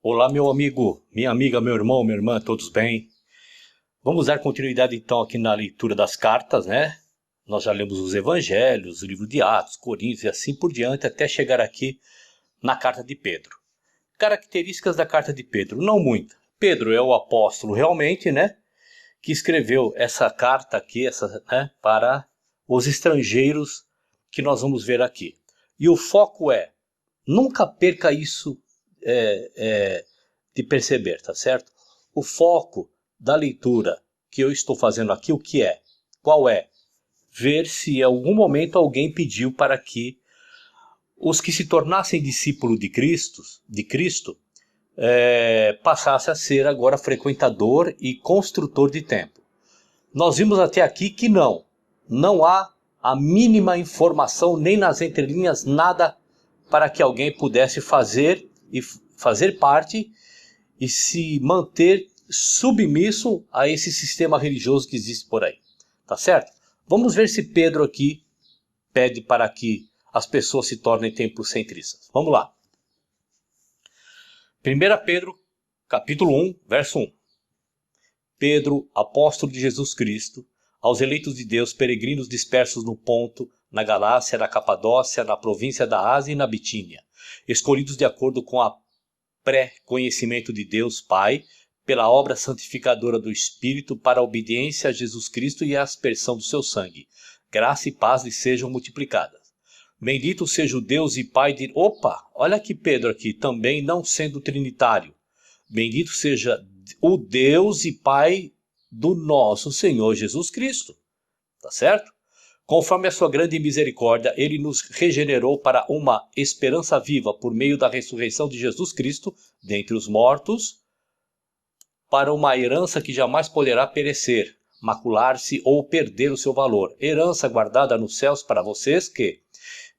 Olá, meu amigo, minha amiga, meu irmão, minha irmã, todos bem? Vamos dar continuidade então aqui na leitura das cartas, né? Nós já lemos os evangelhos, o livro de Atos, Coríntios e assim por diante, até chegar aqui na carta de Pedro. Características da carta de Pedro, não muita. Pedro é o apóstolo realmente, né? Que escreveu essa carta aqui, para os estrangeiros que nós vamos ver aqui. E o foco é, nunca perca isso de perceber, tá certo? O foco da leitura que eu estou fazendo aqui, o que é? Qual é? Ver se em algum momento alguém pediu para que os que se tornassem discípulos de Cristo, passasse a ser agora frequentador e construtor de templo. Nós vimos até aqui que não há a mínima informação, nem nas entrelinhas, nada para que alguém pudesse fazer parte e se manter submisso a esse sistema religioso que existe por aí. Tá certo? Vamos ver se Pedro aqui pede para que as pessoas se tornem templocentristas. Vamos lá. 1 Pedro, capítulo 1, verso 1. Pedro, apóstolo de Jesus Cristo, aos eleitos de Deus, peregrinos dispersos no Ponto, na Galácia, na Capadócia, na província da Ásia e na Bitínia, escolhidos de acordo com a pré-conhecimento de Deus Pai, pela obra santificadora do Espírito, para a obediência a Jesus Cristo e a aspersão do seu sangue. Graça e paz lhe sejam multiplicadas. Bendito seja o Deus e Pai de... olha aqui Pedro aqui, também não sendo trinitário. Bendito seja o Deus e Pai do nosso Senhor Jesus Cristo. Tá certo? Conforme a sua grande misericórdia, ele nos regenerou para uma esperança viva por meio da ressurreição de Jesus Cristo dentre os mortos, para uma herança que jamais poderá perecer, macular-se ou perder o seu valor. Herança guardada nos céus para vocês que,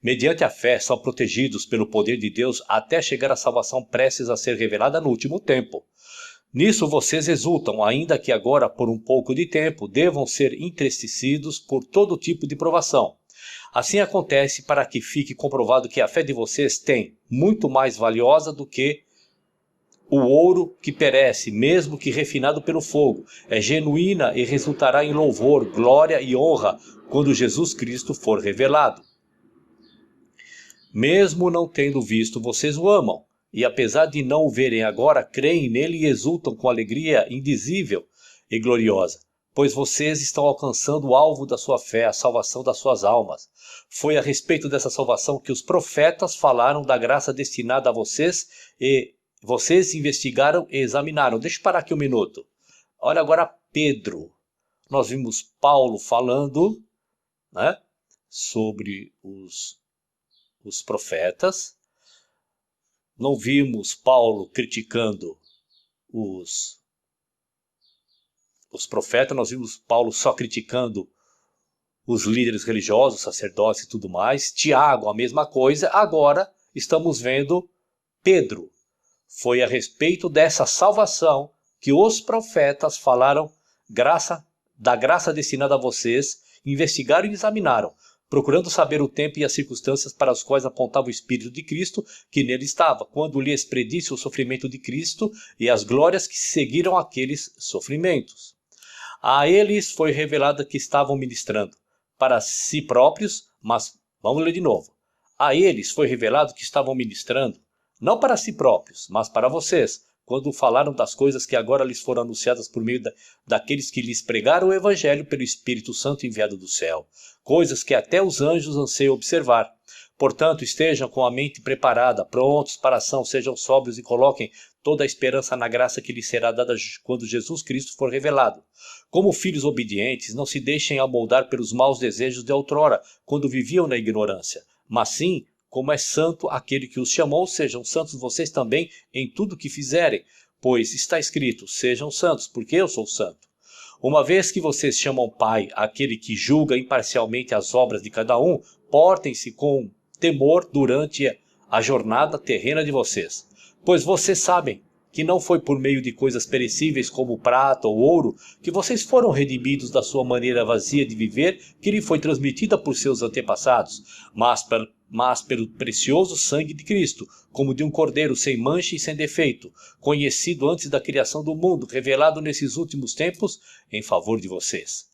mediante a fé, são protegidos pelo poder de Deus até chegar à salvação prestes a ser revelada no último tempo. Nisso vocês exultam, ainda que agora, por um pouco de tempo, devam ser entristecidos por todo tipo de provação. Assim acontece para que fique comprovado que a fé de vocês tem muito mais valiosa do que o ouro que perece, mesmo que refinado pelo fogo. É genuína e resultará em louvor, glória e honra quando Jesus Cristo for revelado. Mesmo não tendo visto, vocês o amam. E apesar de não o verem agora, creem nele e exultam com alegria indizível e gloriosa, pois vocês estão alcançando o alvo da sua fé, a salvação das suas almas. Foi a respeito dessa salvação que os profetas falaram da graça destinada a vocês e vocês investigaram e examinaram. Deixa eu parar aqui um minuto. Olha agora Pedro. Nós vimos Paulo falando, né, sobre os profetas. Não vimos Paulo criticando os profetas, nós vimos Paulo só criticando os líderes religiosos, sacerdotes e tudo mais. Tiago, a mesma coisa. Agora estamos vendo Pedro. Foi a respeito dessa salvação que os profetas falaram da graça destinada a vocês, investigaram e examinaram, procurando saber o tempo e as circunstâncias para as quais apontava o Espírito de Cristo que nele estava, quando lhes predisse o sofrimento de Cristo e as glórias que seguiram aqueles sofrimentos. A eles foi revelado que estavam ministrando para si próprios, mas, vamos ler de novo. A eles foi revelado que estavam ministrando, não para si próprios, mas para vocês, quando falaram das coisas que agora lhes foram anunciadas por meio daqueles que lhes pregaram o Evangelho pelo Espírito Santo enviado do céu, coisas que até os anjos anseiam observar. Portanto, estejam com a mente preparada, prontos para a ação, sejam sóbrios e coloquem toda a esperança na graça que lhes será dada quando Jesus Cristo for revelado. Como filhos obedientes, não se deixem amoldar pelos maus desejos de outrora, quando viviam na ignorância, mas sim, como é santo aquele que os chamou, sejam santos vocês também em tudo que fizerem, pois está escrito, sejam santos, porque eu sou santo. Uma vez que vocês chamam Pai aquele que julga imparcialmente as obras de cada um, portem-se com temor durante a jornada terrena de vocês. Pois vocês sabem que não foi por meio de coisas perecíveis como prata ou ouro que vocês foram redimidos da sua maneira vazia de viver que lhe foi transmitida por seus antepassados, mas mas pelo precioso sangue de Cristo, como de um cordeiro sem mancha e sem defeito, conhecido antes da criação do mundo, revelado nesses últimos tempos em favor de vocês.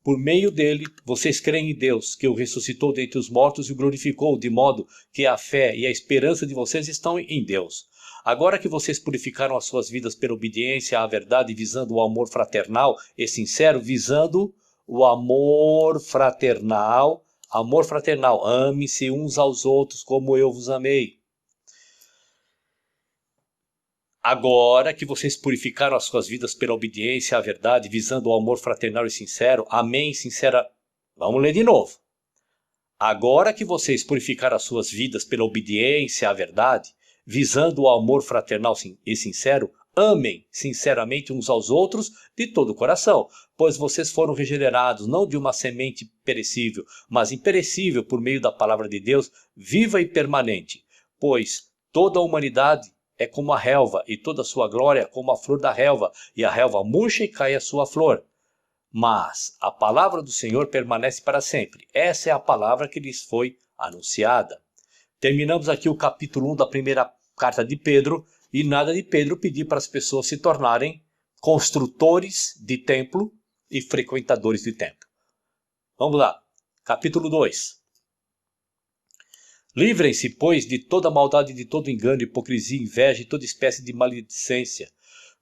Por meio dele, vocês creem em Deus, que o ressuscitou dentre os mortos e o glorificou, de modo que a fé e a esperança de vocês estão em Deus. Agora que vocês purificaram as suas vidas pela obediência à verdade, visando o amor fraternal e sincero, amor fraternal, ame-se uns aos outros como eu vos amei. Agora que vocês purificaram as suas vidas pela obediência à verdade, visando o amor fraternal e sincero, amém, sincera. Vamos ler de novo. Agora que vocês purificaram as suas vidas pela obediência à verdade, visando o amor fraternal e sincero, amem sinceramente uns aos outros de todo o coração, pois vocês foram regenerados não de uma semente perecível, mas imperecível por meio da palavra de Deus, viva e permanente. Pois toda a humanidade é como a relva, e toda a sua glória como a flor da relva, e a relva murcha e cai a sua flor. Mas a palavra do Senhor permanece para sempre. Essa é a palavra que lhes foi anunciada. Terminamos aqui o capítulo 1 da primeira carta de Pedro, e nada de Pedro pedir para as pessoas se tornarem construtores de templo e frequentadores de templo. Vamos lá, capítulo 2. Livrem-se, pois, de toda maldade, de todo engano, hipocrisia, inveja e toda espécie de maledicência.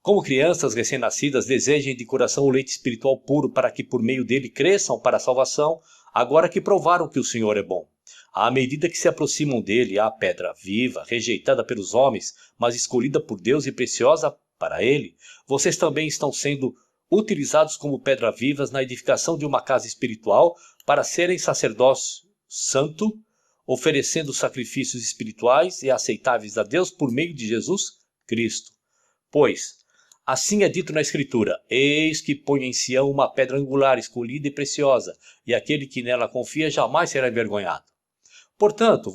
Como crianças recém-nascidas, desejem de coração o leite espiritual puro, para que por meio dele cresçam para a salvação, agora que provaram que o Senhor é bom. À medida que se aproximam dele, a pedra viva, rejeitada pelos homens, mas escolhida por Deus e preciosa para ele, vocês também estão sendo utilizados como pedras vivas na edificação de uma casa espiritual para serem sacerdócio santo, oferecendo sacrifícios espirituais e aceitáveis a Deus por meio de Jesus Cristo. Pois, assim é dito na Escritura, eis que põe em Sião uma pedra angular, escolhida e preciosa, e aquele que nela confia jamais será envergonhado. Portanto,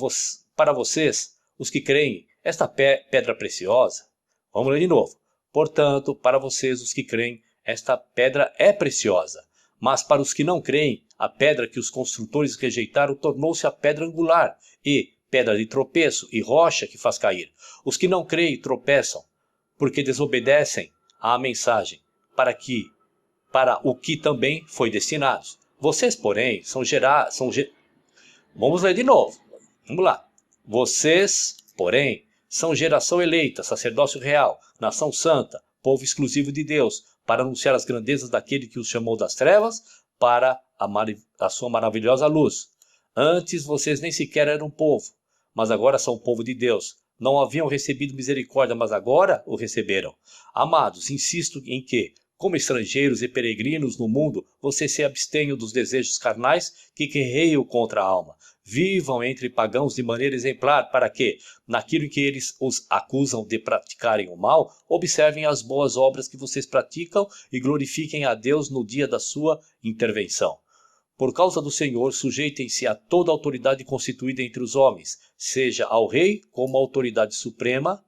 para vocês, os que creem, esta pedra preciosa, vamos ler de novo. Portanto, para vocês, os que creem, esta pedra é preciosa. Mas para os que não creem, a pedra que os construtores rejeitaram tornou-se a pedra angular, e pedra de tropeço e rocha que faz cair. Os que não creem tropeçam, porque desobedecem à mensagem, para o que também foi destinados. Vocês, porém, Vamos ler de novo. Vamos lá. Vocês, porém, são geração eleita, sacerdócio real, nação santa, povo exclusivo de Deus, para anunciar as grandezas daquele que os chamou das trevas para a sua maravilhosa luz. Antes vocês nem sequer eram povo, mas agora são povo de Deus. Não haviam recebido misericórdia, mas agora o receberam. Amados, insisto em que, como estrangeiros e peregrinos no mundo, vocês se abstenham dos desejos carnais que guerreiam contra a alma. Vivam entre pagãos de maneira exemplar, para que, naquilo em que eles os acusam de praticarem o mal, observem as boas obras que vocês praticam e glorifiquem a Deus no dia da sua intervenção. Por causa do Senhor, sujeitem-se a toda autoridade constituída entre os homens, seja ao rei como autoridade suprema,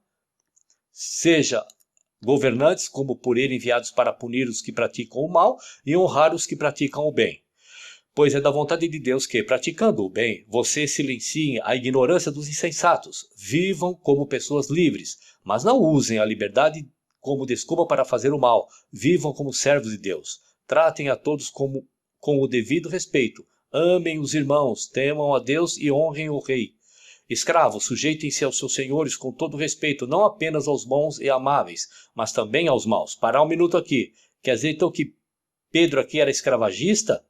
seja governantes como por ele enviados para punir os que praticam o mal e honrar os que praticam o bem. Pois é da vontade de Deus que, praticando o bem, vocês silenciem a ignorância dos insensatos. Vivam como pessoas livres, mas não usem a liberdade como desculpa para fazer o mal. Vivam como servos de Deus. Tratem a todos com o devido respeito. Amem os irmãos, temam a Deus e honrem o rei. Escravos, sujeitem-se aos seus senhores com todo respeito, não apenas aos bons e amáveis, mas também aos maus. Parar um minuto aqui. Quer dizer então que Pedro aqui era escravagista?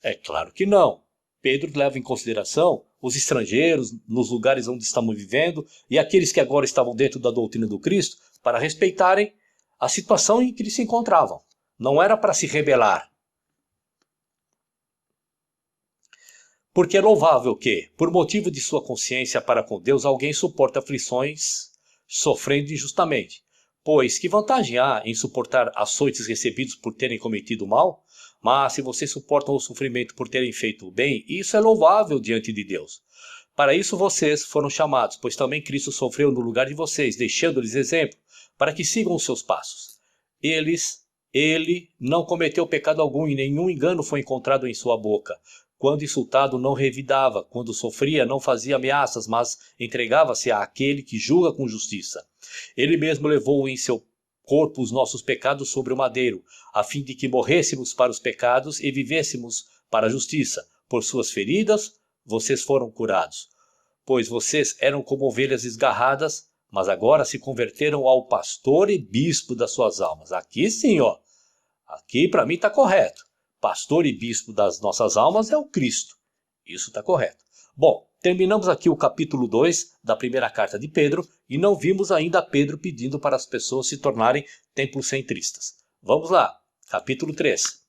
É claro que não. Pedro leva em consideração os estrangeiros nos lugares onde estavam vivendo e aqueles que agora estavam dentro da doutrina do Cristo para respeitarem a situação em que eles se encontravam. Não era para se rebelar. Porque é louvável que, por motivo de sua consciência para com Deus, alguém suporta aflições sofrendo injustamente. Pois que vantagem há em suportar açoites recebidos por terem cometido o mal? Mas se vocês suportam o sofrimento por terem feito o bem, isso é louvável diante de Deus. Para isso vocês foram chamados, pois também Cristo sofreu no lugar de vocês, deixando-lhes exemplo, para que sigam os seus passos. Ele não cometeu pecado algum e nenhum engano foi encontrado em sua boca. Quando insultado, não revidava. Quando sofria, não fazia ameaças, mas entregava-se àquele que julga com justiça. Ele mesmo levou em seu corpo os nossos pecados sobre o madeiro, a fim de que morrêssemos para os pecados e vivêssemos para a justiça. Por suas feridas, vocês foram curados. Pois vocês eram como ovelhas esgarradas, mas agora se converteram ao pastor e bispo das suas almas. Aqui sim, ó. Aqui para mim está correto. Pastor e bispo das nossas almas é o Cristo. Isso está correto. Bom, terminamos aqui o capítulo 2 da primeira carta de Pedro e não vimos ainda Pedro pedindo para as pessoas se tornarem templocentristas. Vamos lá, capítulo 3.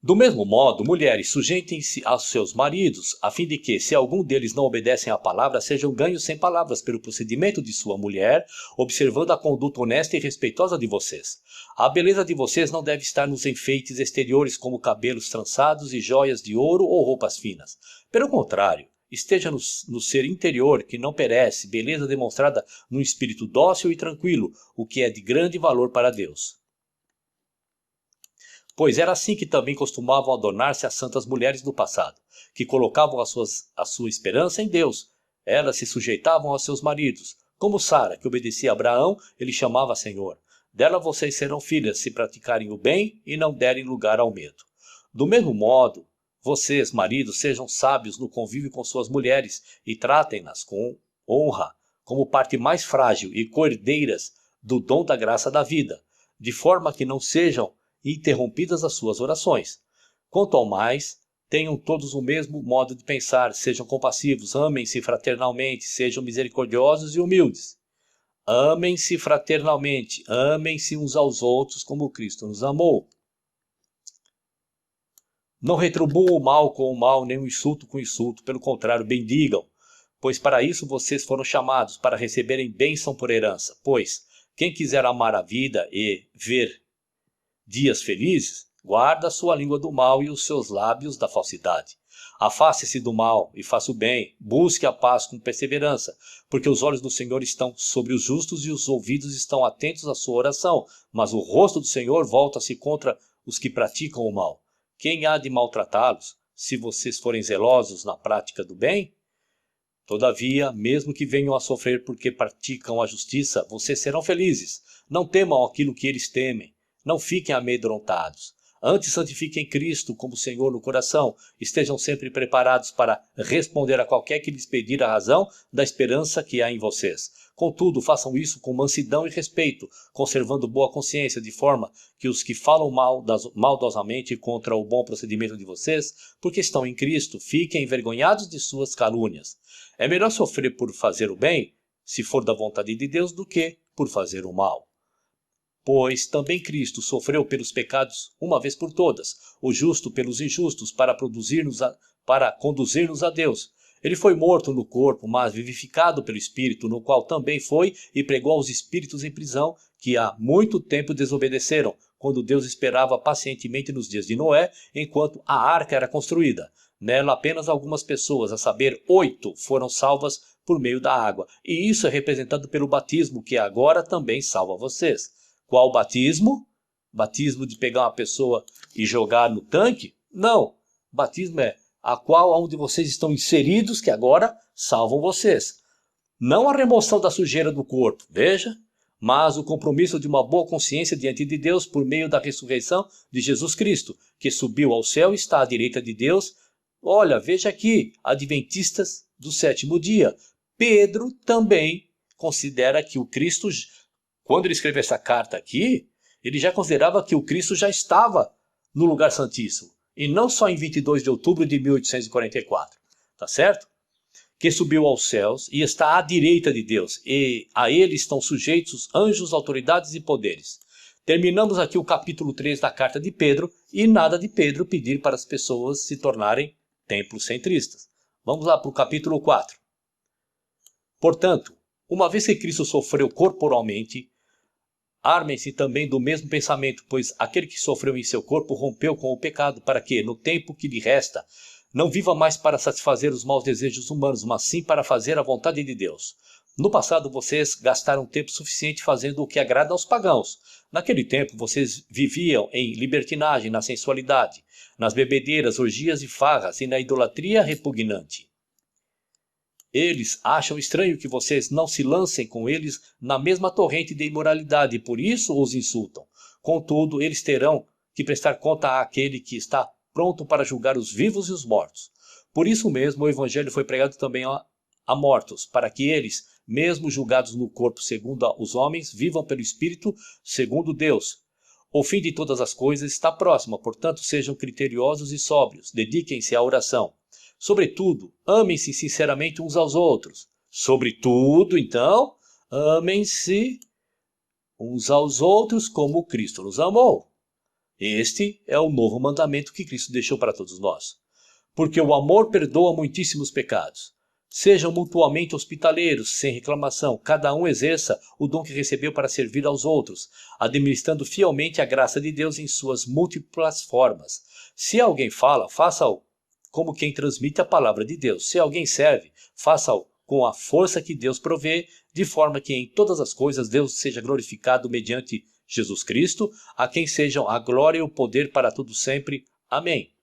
Do mesmo modo, mulheres, sujeitem-se aos seus maridos, a fim de que, se algum deles não obedecem à palavra, sejam ganhos sem palavras pelo procedimento de sua mulher, observando a conduta honesta e respeitosa de vocês. A beleza de vocês não deve estar nos enfeites exteriores como cabelos trançados e joias de ouro ou roupas finas. Pelo contrário, esteja no ser interior que não perece, beleza demonstrada num espírito dócil e tranquilo, o que é de grande valor para Deus. Pois era assim que também costumavam adornar-se as santas mulheres do passado, que colocavam a sua esperança em Deus. Elas se sujeitavam aos seus maridos, como Sara, que obedecia a Abraão, ele chamava Senhor. Dela vocês serão filhas, se praticarem o bem e não derem lugar ao medo. Do mesmo modo, vocês, maridos, sejam sábios no convívio com suas mulheres e tratem-nas com honra, como parte mais frágil e cordeiras do dom da graça da vida, de forma que não sejam interrompidas as suas orações. Quanto ao mais, tenham todos o mesmo modo de pensar, sejam compassivos, amem-se fraternalmente, sejam misericordiosos e humildes. Amem-se fraternalmente, amem-se uns aos outros como Cristo nos amou. Não retribuam o mal com o mal, nem o insulto com o insulto, pelo contrário, bendigam, pois para isso vocês foram chamados, para receberem bênção por herança. Pois, quem quiser amar a vida e ver dias felizes, guarda a sua língua do mal e os seus lábios da falsidade. Afaste-se do mal e faça o bem, busque a paz com perseverança, porque os olhos do Senhor estão sobre os justos e os ouvidos estão atentos à sua oração, mas o rosto do Senhor volta-se contra os que praticam o mal. Quem há de maltratá-los, se vocês forem zelosos na prática do bem? Todavia, mesmo que venham a sofrer porque praticam a justiça, vocês serão felizes. Não temam aquilo que eles temem. Não fiquem amedrontados. Antes santifiquem Cristo como Senhor no coração. Estejam sempre preparados para responder a qualquer que lhes pedir a razão da esperança que há em vocês. Contudo, façam isso com mansidão e respeito, conservando boa consciência, de forma que os que falam maldosamente contra o bom procedimento de vocês, porque estão em Cristo, fiquem envergonhados de suas calúnias. É melhor sofrer por fazer o bem, se for da vontade de Deus, do que por fazer o mal. Pois também Cristo sofreu pelos pecados uma vez por todas, o justo pelos injustos, para conduzir-nos a Deus. Ele foi morto no corpo, mas vivificado pelo Espírito, no qual também foi e pregou aos espíritos em prisão, que há muito tempo desobedeceram, quando Deus esperava pacientemente nos dias de Noé, enquanto a arca era construída. Nela apenas algumas pessoas, a saber, 8, foram salvas por meio da água. E isso é representado pelo batismo, que agora também salva vocês. Qual batismo? Batismo de pegar uma pessoa e jogar no tanque? Não. Batismo é a qual onde vocês estão inseridos, que agora salvam vocês. Não a remoção da sujeira do corpo, veja, mas o compromisso de uma boa consciência diante de Deus por meio da ressurreição de Jesus Cristo, que subiu ao céu e está à direita de Deus. Olha, veja aqui, adventistas do sétimo dia. Pedro também considera que o Cristo, quando ele escreveu essa carta aqui, ele já considerava que o Cristo já estava no lugar santíssimo. E não só em 22 de outubro de 1844. Tá certo? Que subiu aos céus e está à direita de Deus. E a ele estão sujeitos anjos, autoridades e poderes. Terminamos aqui o capítulo 3 da carta de Pedro. E nada de Pedro pedir para as pessoas se tornarem templocentristas. Vamos lá para o capítulo 4. Portanto, uma vez que Cristo sofreu corporalmente, armem-se também do mesmo pensamento, pois aquele que sofreu em seu corpo rompeu com o pecado, para que, no tempo que lhe resta, não viva mais para satisfazer os maus desejos humanos, mas sim para fazer a vontade de Deus. No passado vocês gastaram tempo suficiente fazendo o que agrada aos pagãos. Naquele tempo vocês viviam em libertinagem, na sensualidade, nas bebedeiras, orgias e farras e na idolatria repugnante. Eles acham estranho que vocês não se lancem com eles na mesma torrente de imoralidade e por isso os insultam. Contudo, eles terão que prestar conta àquele que está pronto para julgar os vivos e os mortos. Por isso mesmo o evangelho foi pregado também a mortos, para que eles, mesmo julgados no corpo segundo os homens, vivam pelo Espírito segundo Deus. O fim de todas as coisas está próximo, portanto sejam criteriosos e sóbrios, dediquem-se à oração. Sobretudo, amem-se sinceramente uns aos outros. Sobretudo, então, amem-se uns aos outros como Cristo nos amou. Este é o novo mandamento que Cristo deixou para todos nós. Porque o amor perdoa muitíssimos pecados. Sejam mutuamente hospitaleiros, sem reclamação. Cada um exerça o dom que recebeu para servir aos outros, administrando fielmente a graça de Deus em suas múltiplas formas. Se alguém fala, faça-o como quem transmite a palavra de Deus. Se alguém serve, faça-o com a força que Deus provê, de forma que em todas as coisas Deus seja glorificado mediante Jesus Cristo, a quem sejam a glória e o poder para todo sempre. Amém.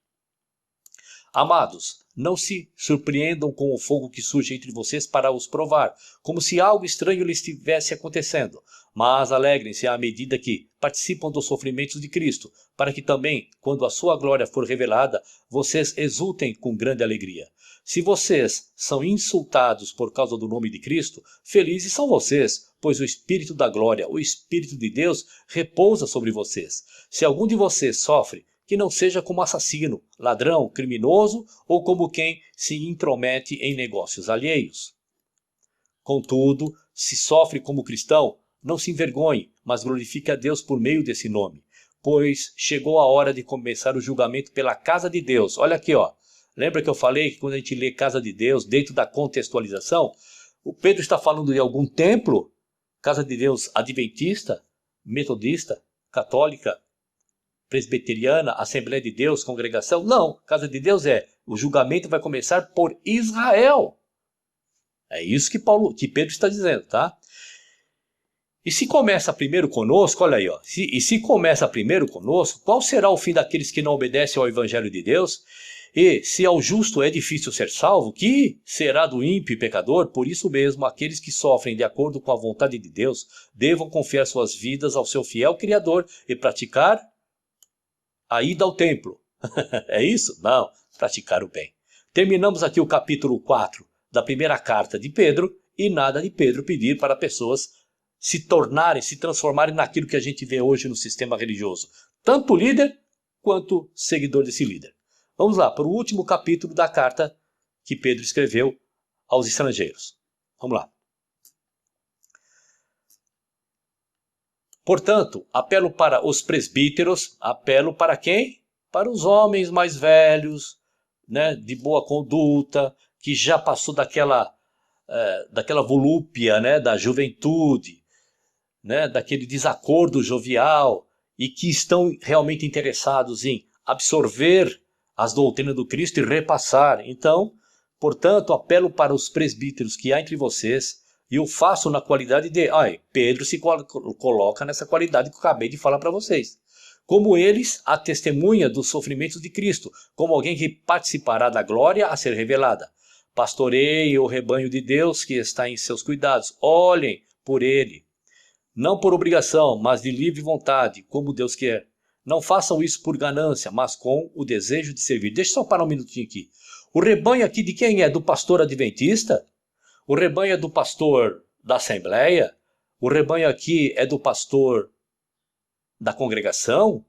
Amados, não se surpreendam com o fogo que surge entre vocês para os provar, como se algo estranho lhes estivesse acontecendo. Mas alegrem-se à medida que participam dos sofrimentos de Cristo, para que também, quando a sua glória for revelada, vocês exultem com grande alegria. Se vocês são insultados por causa do nome de Cristo, felizes são vocês, pois o Espírito da glória, o Espírito de Deus, repousa sobre vocês. Se algum de vocês sofre, que não seja como assassino, ladrão, criminoso ou como quem se intromete em negócios alheios. Contudo, se sofre como cristão, não se envergonhe, mas glorifique a Deus por meio desse nome, pois chegou a hora de começar o julgamento pela casa de Deus. Olha aqui, ó. Lembra que eu falei que quando a gente lê casa de Deus, dentro da contextualização, o Pedro está falando de algum templo, casa de Deus adventista, metodista, católica, presbiteriana, Assembleia de Deus, congregação? Não, casa de Deus o julgamento vai começar por Israel. É isso que Pedro está dizendo, tá? E se começa primeiro conosco, olha aí, ó, se começa primeiro conosco, qual será o fim daqueles que não obedecem ao Evangelho de Deus? E se ao justo é difícil ser salvo, que será do ímpio e pecador? Por isso mesmo, aqueles que sofrem de acordo com a vontade de Deus, devam confiar suas vidas ao seu fiel Criador e praticar a ida ao templo. É isso? Não, praticar o bem. Terminamos aqui o capítulo 4 da primeira carta de Pedro, e nada de Pedro pedir para pessoas se tornarem, se transformarem naquilo que a gente vê hoje no sistema religioso. Tanto líder quanto seguidor desse líder. Vamos lá, para o último capítulo da carta que Pedro escreveu aos estrangeiros. Vamos lá. Portanto, apelo para os presbíteros, apelo para quem? Para os homens mais velhos, né, de boa conduta, que já passou daquela volúpia, né, da juventude, né, daquele desacordo jovial, e que estão realmente interessados em absorver as doutrinas do Cristo e repassar. Então, portanto, apelo para os presbíteros que há entre vocês, e eu faço na qualidade de... Pedro se coloca nessa qualidade que eu acabei de falar para vocês. Como eles, a testemunha dos sofrimentos de Cristo, como alguém que participará da glória a ser revelada. Pastoreiem o rebanho de Deus que está em seus cuidados. Olhem por ele. Não por obrigação, mas de livre vontade, como Deus quer. Não façam isso por ganância, mas com o desejo de servir. Deixa eu só parar um minutinho aqui. O rebanho aqui de quem é? Do pastor adventista? O rebanho é do pastor da Assembleia? O rebanho aqui é do pastor da congregação?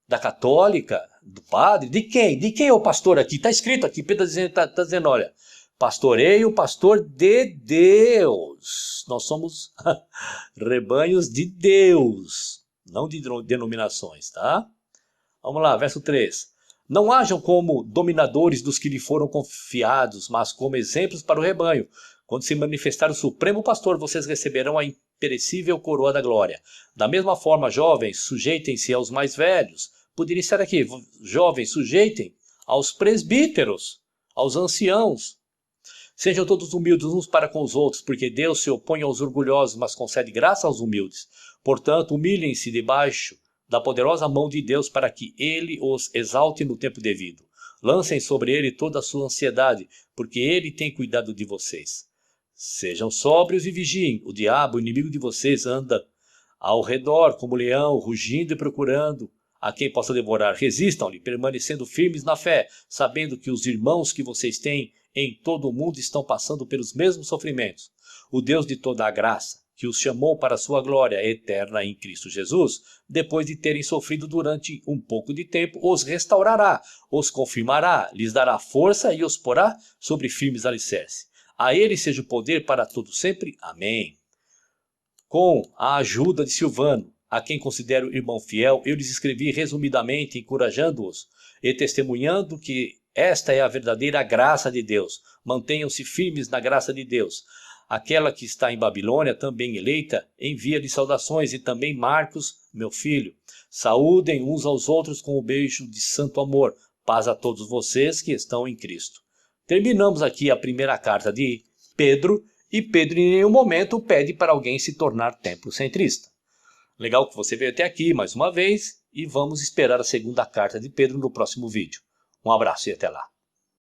Da católica? Do padre? De quem? De quem é o pastor aqui? Está escrito aqui, Pedro está dizendo, olha, pastoreio o pastor de Deus. Nós somos rebanhos de Deus, não de denominações, tá? Vamos lá, verso 3. Não hajam como dominadores dos que lhe foram confiados, mas como exemplos para o rebanho. Quando se manifestar o Supremo Pastor, vocês receberão a imperecível coroa da glória. Da mesma forma, jovens, sujeitem-se aos mais velhos. Poderia estar aqui, jovens, sujeitem aos presbíteros, aos anciãos. Sejam todos humildes uns para com os outros, porque Deus se opõe aos orgulhosos, mas concede graça aos humildes. Portanto, humilhem-se debaixo da poderosa mão de Deus para que Ele os exalte no tempo devido. Lancem sobre Ele toda a sua ansiedade, porque Ele tem cuidado de vocês. Sejam sóbrios e vigiem. O diabo, o inimigo de vocês, anda ao redor como leão, rugindo e procurando a quem possa devorar. Resistam-lhe, permanecendo firmes na fé, sabendo que os irmãos que vocês têm em todo o mundo estão passando pelos mesmos sofrimentos. O Deus de toda a graça, que os chamou para a sua glória eterna em Cristo Jesus, depois de terem sofrido durante um pouco de tempo, os restaurará, os confirmará, lhes dará força e os porá sobre firmes alicerces. A Ele seja o poder para todo sempre. Amém. Com a ajuda de Silvano, a quem considero irmão fiel, eu lhes escrevi resumidamente, encorajando-os e testemunhando que esta é a verdadeira graça de Deus. Mantenham-se firmes na graça de Deus. Aquela que está em Babilônia, também eleita, envia-lhe saudações, e também Marcos, meu filho. Saúdem uns aos outros com um beijo de santo amor. Paz a todos vocês que estão em Cristo. Terminamos aqui a primeira carta de Pedro, e Pedro em nenhum momento pede para alguém se tornar templocentrista. Legal que você veio até aqui mais uma vez, e vamos esperar a segunda carta de Pedro no próximo vídeo. Um abraço e até lá.